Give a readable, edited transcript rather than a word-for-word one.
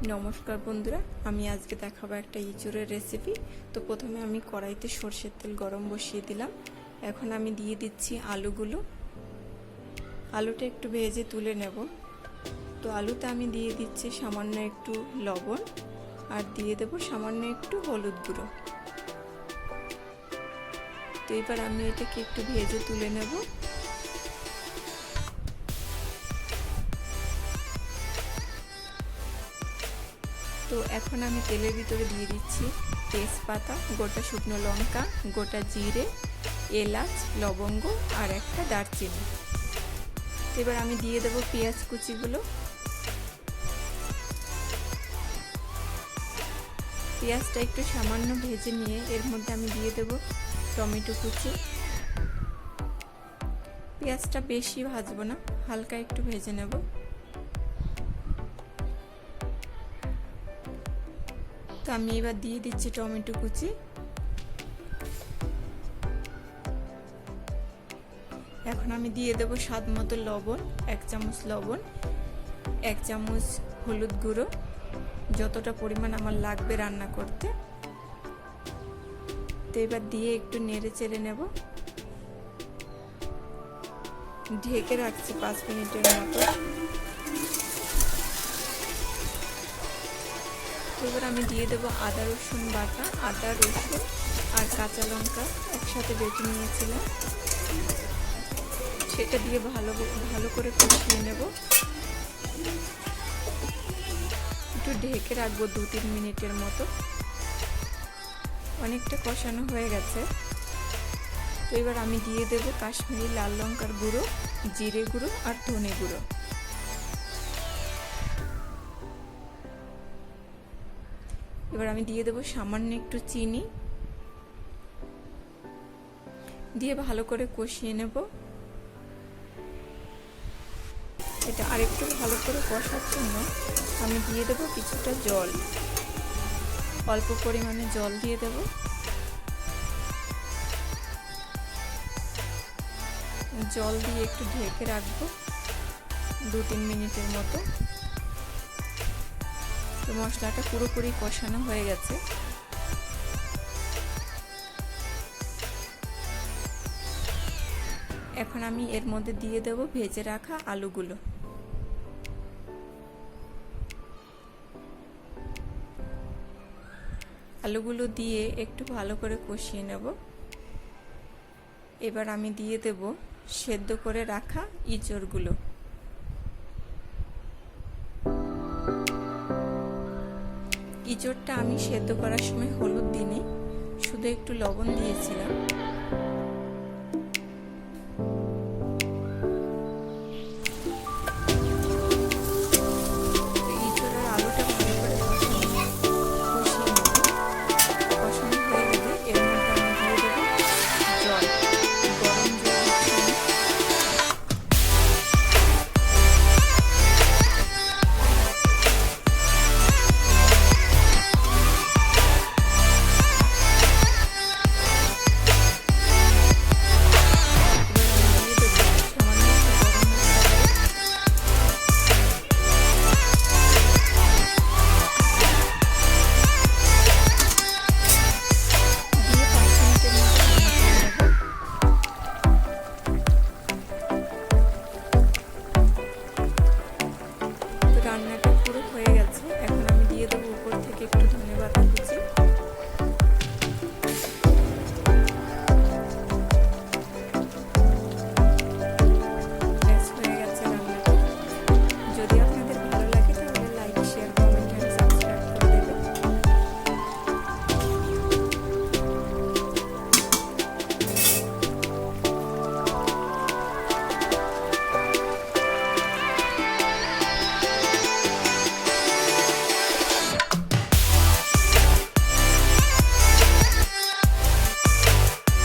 নমস্কার বন্ধুরা, আমি আজকে দেখাবো একটা ইঁচড়ের রেসিপি। তো প্রথমে আমি কড়াইতে সরষের তেল গরম বসিয়ে দিলাম। এখন আমি দিয়ে দিচ্ছি আলুগুলো। আলুটা একটু ভেজে তুলে নেব। তো আলুতে আমি দিয়ে দিচ্ছি সামান্য একটু লবণ আর দিয়ে দেব সামান্য একটু হলুদ গুঁড়ো। তো এবার আমি এটাকে একটু ভেজে তুলে নেব। তো এখন আমি তেলের ভিতরে দিয়ে দিচ্ছি তেজপাতা, গোটা শুকনো লঙ্কা, গোটা জিরে, এলাচ, লবঙ্গ আর একটা দারচিনি। এবার আমি দিয়ে দেব পেঁয়াজ কুচিগুলো। পেঁয়াজটা একটু সামান্য ভেজে নিয়ে এর মধ্যে আমি দিয়ে দেব টমেটো কুচি। পেঁয়াজটা বেশি ভাজবো না, হালকা একটু ভেজে নেব। তো আমি এবার দিয়ে দিচ্ছি টমেটো কুচি। এখন আমি দিয়ে দেব স্বাদ মতো লবণ, 1 চামচ লবণ, 1 চামচ হলুদ গুঁড়ো, যতটা পরিমাণ আমার লাগবে রান্না করতে। তো এবার দিয়ে একটু নেড়ে চেড়ে নেব। ঢেকে রাখছি 5 মিনিটের মতো। এবার আমি দিয়ে দেব আদা রসুন বাটা। আদা রসুন আর কাঁচা লঙ্কা একসাথে বেটে নিয়েছিলাম, সেটা দিয়ে ভালো করে কষিয়ে নেব। একটু ঢেকে রাখবো 2-3 মিনিটের মতো। অনেকটা কষানো হয়ে গেছে। তো এবার আমি দিয়ে দেব কাশ্মীরি লাল লঙ্কার গুঁড়ো, জিরে গুঁড়ো আর ধনে গুঁড়ো। এবার আমি দিয়ে দেব সামান্য একটু চিনি, দিয়ে ভালো করে কষিয়ে নেব। এটা আরেকটু ভালো করে কষার জন্য আমি দিয়ে দেব কিছুটা জল, অল্প পরিমাণে জল দিয়ে দেব। জল দিয়ে একটু ঢেকে রাখবো 2-3 মিনিটের মতো। তো মশলাটা পুরোপুরি কষানো হয়ে গেছে। এখন আমি এর মধ্যে দিয়ে দেব ভেজে রাখা আলুগুলো। আলুগুলো দিয়ে একটু ভালো করে কষিয়ে নেব। এবার আমি দিয়ে দেব সেদ্ধ করে রাখা ইঁচড়গুলো। ইঁচড়টা আমি সেদ্ধ করার সময় হলুদ দিইনি, শুধু একটু লবণ দিয়েছিলাম।